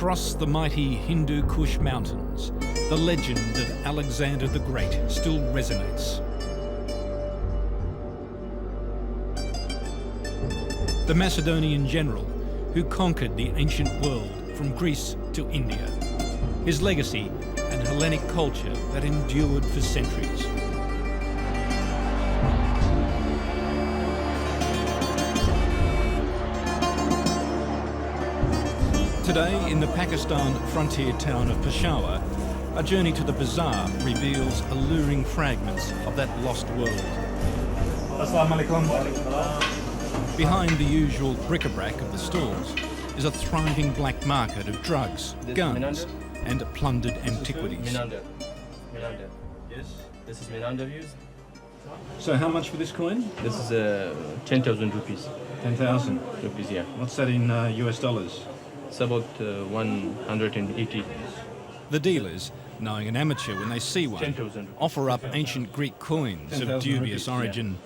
Across the mighty Hindu Kush mountains, the legend of Alexander the Great still resonates. The Macedonian general who conquered the ancient world from Greece to India. His legacy and Hellenic culture that endured for centuries. Today, in the Pakistan frontier town of Peshawar, a journey to the bazaar reveals alluring fragments of that lost world. Assalamu alaikum. Behind the usual bric-a-brac of the stalls is a thriving black market of drugs, guns and plundered antiquities. Yes, this is Menander views. So how much for this coin? This is 10,000 rupees. 10,000 rupees, yeah. What's that in US dollars? It's about 180. The dealers, knowing an amateur when they see one, 10,000. offer up ancient Greek coins of dubious origin.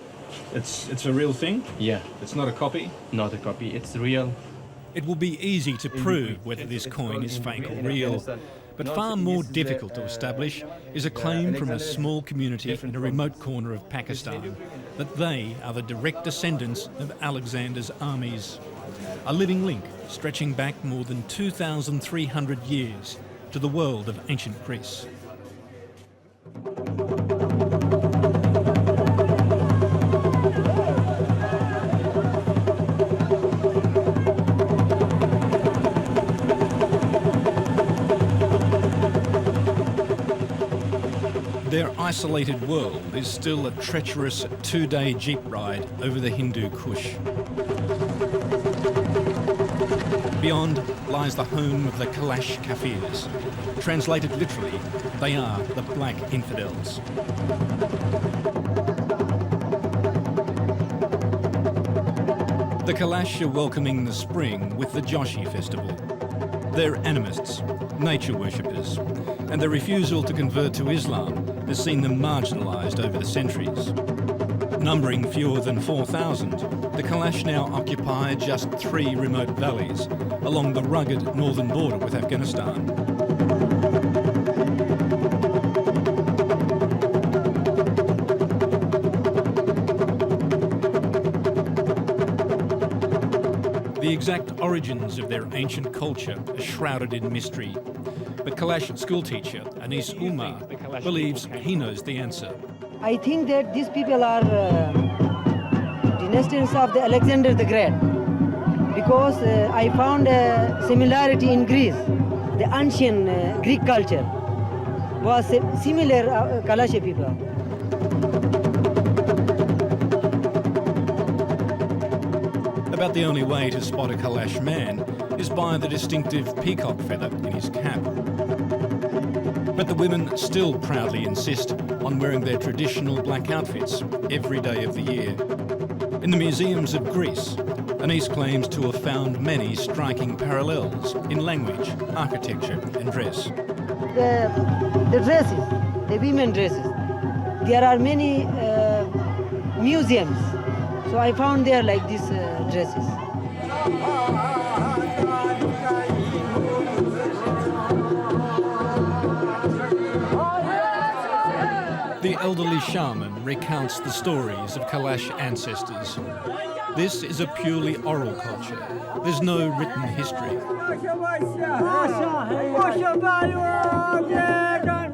Yeah. It's a real thing? Yeah. It's not a copy? Not a copy, it's real. It will be easy to prove whether this coin is fake or real, but far more difficult to establish is a claim from a small community in a remote corner of Pakistan that they are the direct descendants of Alexander's armies. A living link stretching back more than 2,300 years to the world of ancient Greece. Their isolated world is still a treacherous two-day jeep ride over the Hindu Kush. Beyond lies the home of the Kalash Kafirs. Translated literally, they are the black infidels. The Kalash are welcoming the spring with the Joshi festival. They're animists, nature worshippers, and their refusal to convert to Islam has seen them marginalised over the centuries. Numbering fewer than 4,000, the Kalash now occupy just 3 remote valleys along the rugged northern border with Afghanistan. The exact origins of their ancient culture are shrouded in mystery, but Kalash schoolteacher Anis Umar believes he knows the answer. I think that these people are descendants of the Alexander the Great, because I found a similarity in Greece. The ancient Greek culture was similar Kalasha people. About the only way to spot a Kalash man is by the distinctive peacock feather in his cap. But the women still proudly insist on wearing their traditional black outfits every day of the year. In the museums of Greece, Anis claims to have found many striking parallels in language, architecture and dress. The dresses, the women dresses, there are many museums, so I found there like these dresses. The elderly shaman recounts the stories of Kalash ancestors. This is a purely oral culture. There's no written history.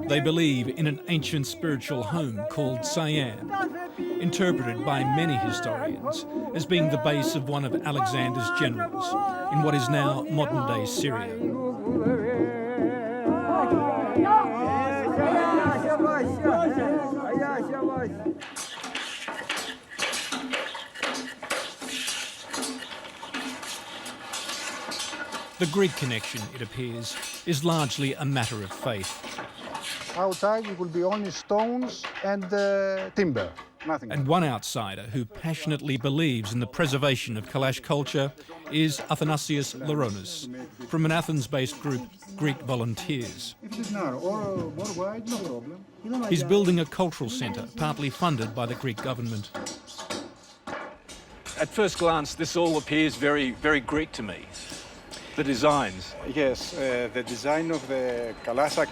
They believe in an ancient spiritual home called Siam, interpreted by many historians as being the base of one of Alexander's generals in what is now modern-day Syria. The Greek connection, it appears, is largely a matter of faith. Outside it will be only stones and timber, nothing else. And one outsider who passionately believes in the preservation of Kalash culture is Athanasios Laronis, from an Athens-based group, Greek Volunteers. If it is narrow or more wide, no problem. He's building a cultural centre, partly funded by the Greek government. At first glance, this all appears very, very Greek to me. The designs. Yes, the design of the Kalasha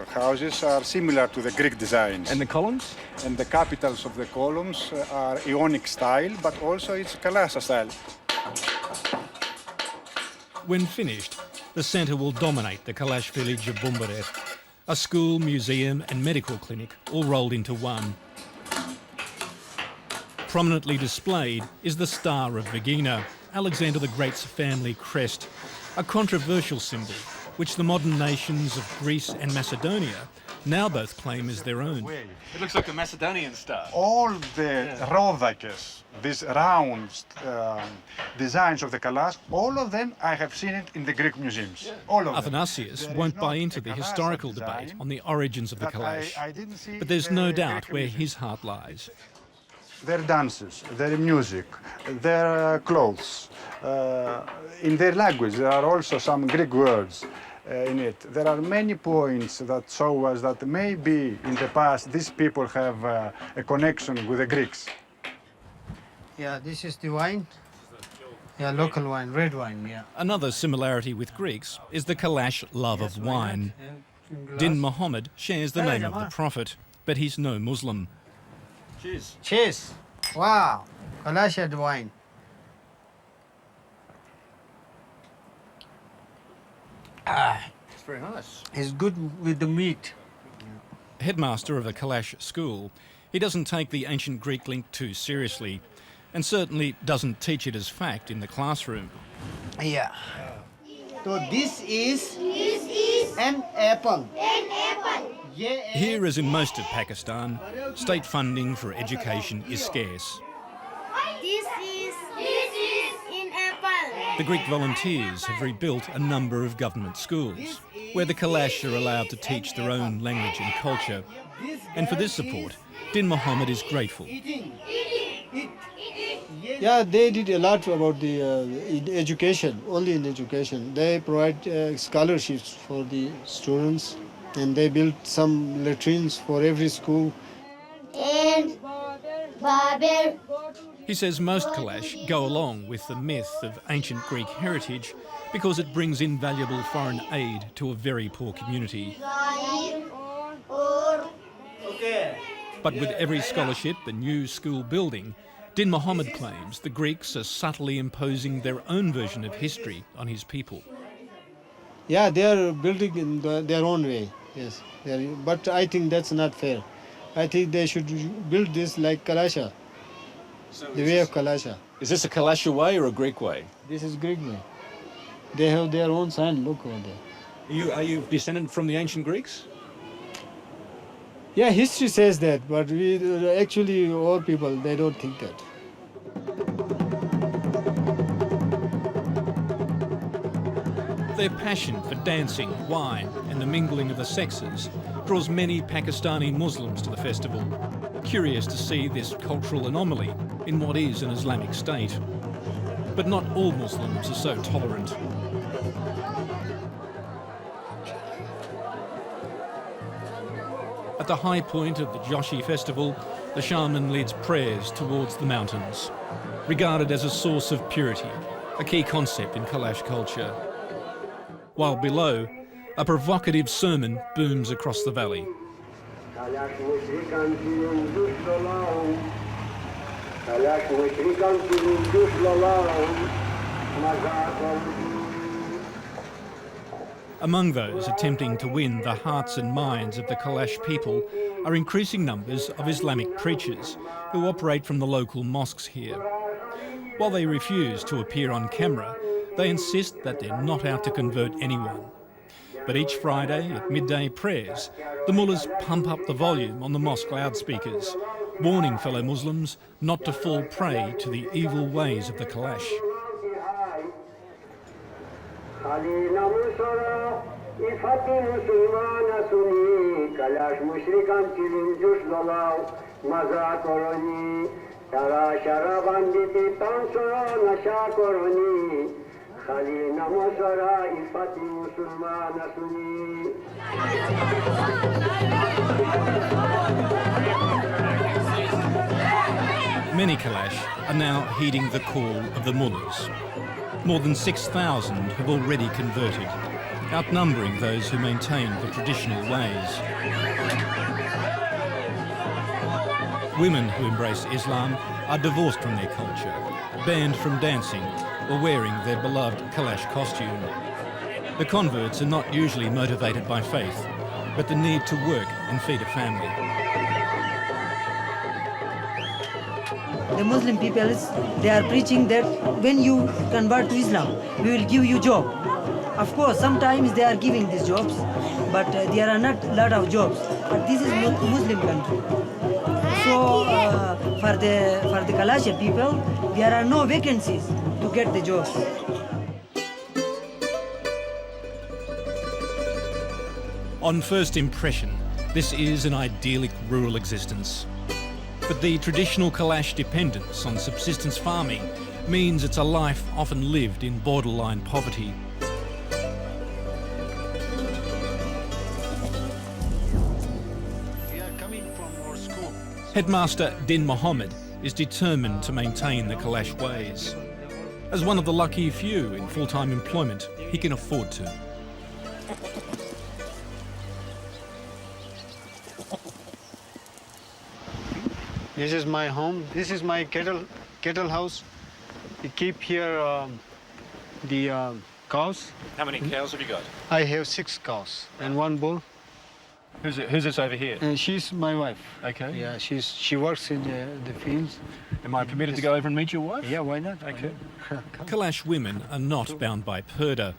houses are similar to the Greek designs. And the columns? And the capitals of the columns are Ionic style, but also it's Kalasha style. When finished, the centre will dominate the Kalash village of Bumbaret, a school, museum and medical clinic all rolled into one. Prominently displayed is the Star of Vagina, Alexander the Great's family crest, a controversial symbol which the modern nations of Greece and Macedonia now both claim as their own. It looks like a Macedonian star. All the rodakes, these round designs of the Kalash, all of them I have seen it in the Greek museums. All of them. Athanasius won't buy into the historical debate on the origins of the Kalash, I didn't see but there's no doubt where his heart lies. Their dances, their music, their clothes. In their language, there are also some Greek words in it. There are many points that show us that maybe in the past these people have a connection with the Greeks. Yeah, this is the wine. Yeah, local wine, red wine, yeah. Another similarity with Greeks is the Kalash love of wine. Din Mohammed shares the name of the Prophet, but he's no Muslim. Cheers. Cheers. Wow, Kalasha wine. It's very nice. It's good with the meat. Headmaster of a Kalash school, he doesn't take the ancient Greek link too seriously, and certainly doesn't teach it as fact in the classroom. Yeah. So this is an apple. Here, as in most of Pakistan, state funding for education is scarce. This is in apple. The Greek volunteers have rebuilt a number of government schools, where the Kalash are allowed to teach their own language and culture. And for this support, Din Mohammed is grateful. Yeah, they did a lot about the in education, only in education. They provide scholarships for the students, and they built some latrines for every school. And Babel. He says most Kalash go along with the myth of ancient Greek heritage because it brings invaluable foreign aid to a very poor community. But with every scholarship and new school building, Din Mohammed claims the Greeks are subtly imposing their own version of history on his people. Yeah, they are building in their own way, yes. But I think that's not fair. I think they should build this like Kalasha, the way of Kalasha. Is this a Kalasha way or a Greek way? This is Greek way. They have their own sign, look over there. Are you descendant from the ancient Greeks? Yeah, history says that, but we actually, all people, they don't think that. Their passion for dancing, wine and the mingling of the sexes draws many Pakistani Muslims to the festival, curious to see this cultural anomaly in what is an Islamic state. But not all Muslims are so tolerant. At the high point of the Joshi festival, the shaman leads prayers towards the mountains, regarded as a source of purity, a key concept in Kalash culture. While below, a provocative sermon booms across the valley. Among those attempting to win the hearts and minds of the Kalash people are increasing numbers of Islamic preachers who operate from the local mosques here. While they refuse to appear on camera, they insist that they're not out to convert anyone. But each Friday at midday prayers, the mullahs pump up the volume on the mosque loudspeakers, warning fellow Muslims not to fall prey to the evil ways of the Kalash. Many Kalash are now heeding the call of the mullahs. More than 6,000 have already converted, outnumbering those who maintain the traditional ways. Women who embrace Islam are divorced from their culture, banned from dancing or wearing their beloved Kalash costume. The converts are not usually motivated by faith, but the need to work and feed a family. The Muslim people, they are preaching that when you convert to Islam, we will give you job. Of course, sometimes they are giving these jobs, but there are not a lot of jobs. But this is not Muslim country. So for the Kalasha people, there are no vacancies to get the jobs. On first impression, this is an idyllic rural existence. But the traditional Kalash dependence on subsistence farming means it's a life often lived in borderline poverty. We are coming from our school. Headmaster Din Mohammed is determined to maintain the Kalash ways. As one of the lucky few in full-time employment, he can afford to. This is my home. This is my cattle house. We keep here the cows. How many cows have you got? I have 6 cows and 1 bull. Who's this over here? And she's my wife. Okay. Yeah, she works in the fields. Am I permitted to go over and meet your wife? Yeah, why not? Okay. Kalash women are not bound by purdah,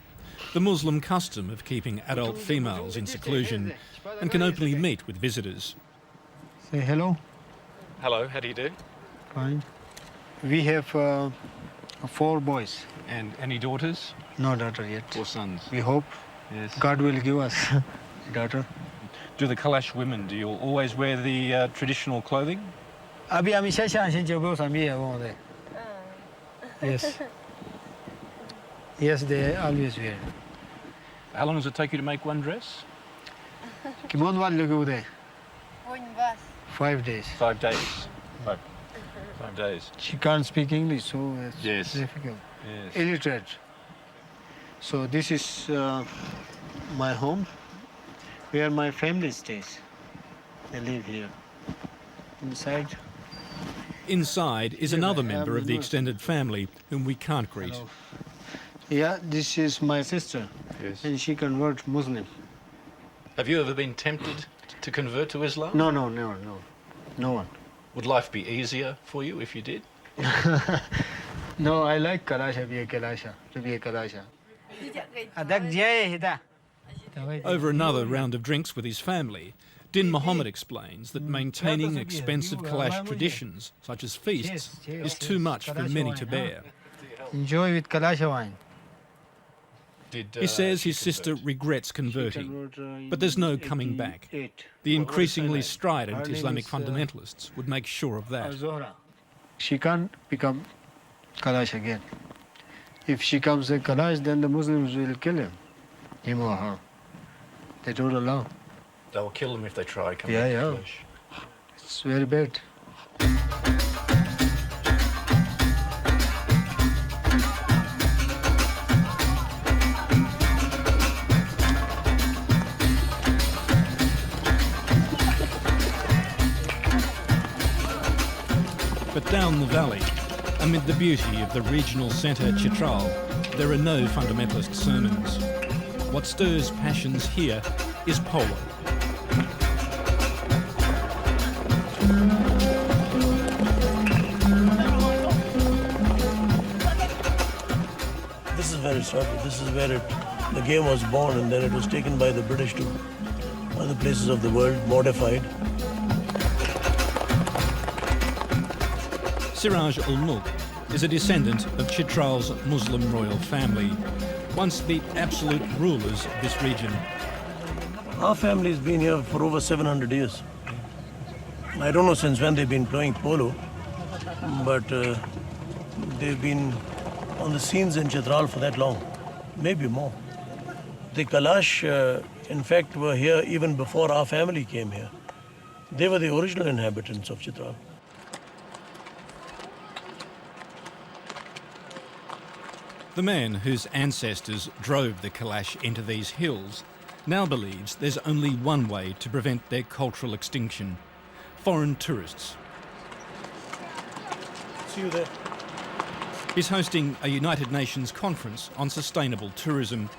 the Muslim custom of keeping adult females in seclusion, and can openly meet with visitors. Say hello. Hello, how do you do? Fine. We have 4 boys. And any daughters No daughter yet. or sons? We hope Yes. God will give us daughter. Do the Kalash women, do you always wear the traditional clothing? Yes. Yes, they always wear. How long does it take you to make one dress? 5 days. 5 days. 5 days. She can't speak English, so it's Yes. difficult. Yes. Illiterate. So this is my home, where my family stays. They live here. Inside. Inside is another member of the extended family whom we can't greet. Hello. Yeah, this is my sister, Yes. and she converts Muslim. Have you ever been tempted to convert to Islam? No one. Would life be easier for you if you did? No, I like Kalasha, to be a Kalasha. Over another round of drinks with his family, Din Mohammed explains that maintaining expensive Kalash traditions, such as feasts, is too much for many to bear. Enjoy with Kalasha wine. He says his sister regrets converting, but there's no coming back. The increasingly strident Islamic fundamentalists would make sure of that. She can't become Kalash again. If she comes a Kalash, then the Muslims will kill him or her. They don't allow. They'll kill them if they try coming Yeah, to yeah. Kalash. It's very bad. But down the valley, amid the beauty of the regional centre Chitral, there are no fundamentalist sermons. What stirs passions here is polo. This is where it started. This is where the game was born, and then it was taken by the British to other places of the world, modified. Siraj ul-Mulk is a descendant of Chitral's Muslim royal family, once the absolute rulers of this region. Our family's been here for over 700 years. I don't know since when they've been playing polo, but they've been on the scenes in Chitral for that long, maybe more. The Kalash, in fact, were here even before our family came here. They were the original inhabitants of Chitral. The man whose ancestors drove the Kalash into these hills now believes there's only one way to prevent their cultural extinction: foreign tourists. See you there. He's hosting a United Nations conference on sustainable tourism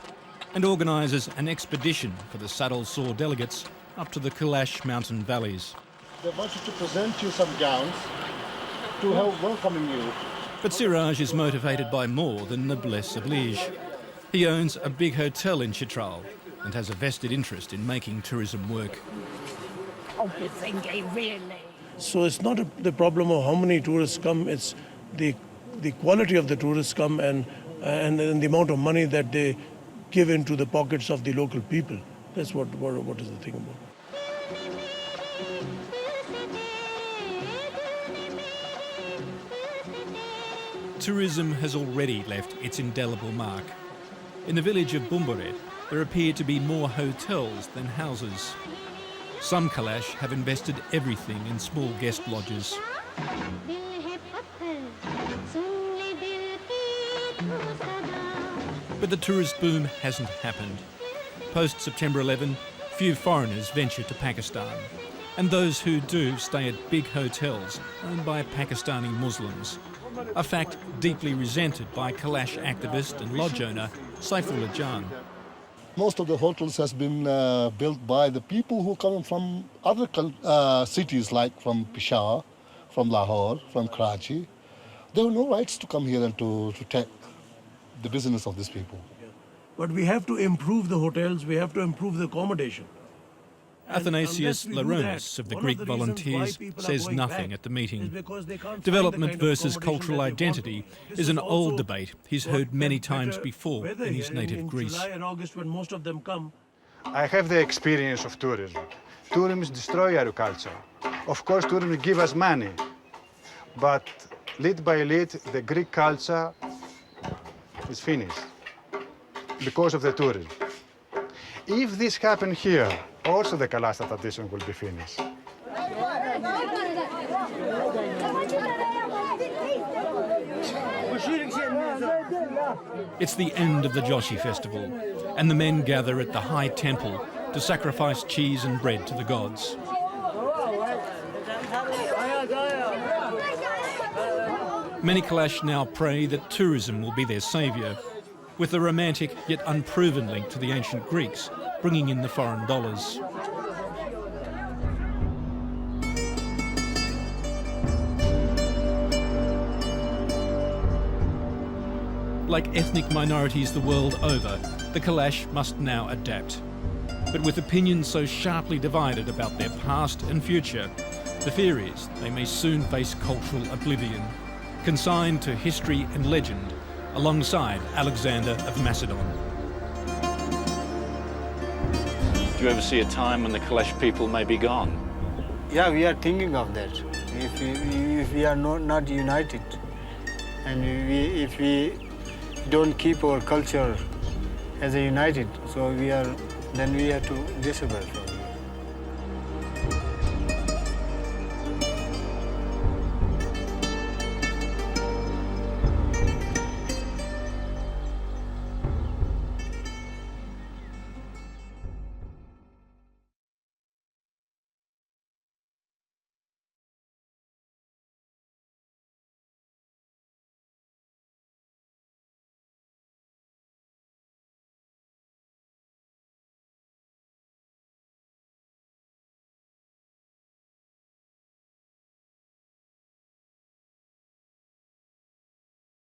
and organises an expedition for the Saddle Sore delegates up to the Kalash mountain valleys. They wanted to present you some gowns to help welcoming you. But Siraj is motivated by more than noblesse oblige. He owns a big hotel in Chitral and has a vested interest in making tourism work. So it's not the problem of how many tourists come, it's the quality of the tourists come and the amount of money that they give into the pockets of the local people. That's what is the thing about. Tourism has already left its indelible mark. In the village of Bumburet, there appear to be more hotels than houses. Some Kalash have invested everything in small guest lodges. But the tourist boom hasn't happened. Post-September 11, few foreigners venture to Pakistan. And those who do stay at big hotels owned by Pakistani Muslims. A fact deeply resented by Kalash activist and lodge owner Saifullah Jan. Most of the hotels has been built by the people who come from other cities, like from Peshawar, from Lahore, from Karachi. They have no rights to come here and to take the business of these people. But we have to improve the hotels, we have to improve the accommodation. Athanasius Laronis of the Greek Volunteers says nothing at the meeting. Development versus cultural identity is an old debate he's heard many times before in his native Greece. July and August, when most of them come. I have the experience of tourism. Tourism destroys our culture. Of course, tourism gives us money, but little by little, the Greek culture is finished because of the tourism. If this happens here, also the Kalasha tradition will be finished. It's the end of the Joshi festival, and the men gather at the high temple to sacrifice cheese and bread to the gods. Many Kalash now pray that tourism will be their saviour, with the romantic yet unproven link to the ancient Greeks bringing in the foreign dollars. Like ethnic minorities the world over, the Kalash must now adapt. But with opinions so sharply divided about their past and future, the fear is they may soon face cultural oblivion, consigned to history and legend alongside Alexander of Macedon. Do you ever see a time when the Kalash people may be gone? Yeah, we are thinking of that. If we are not united, and if we don't keep our culture as a united, so then we have to disappear.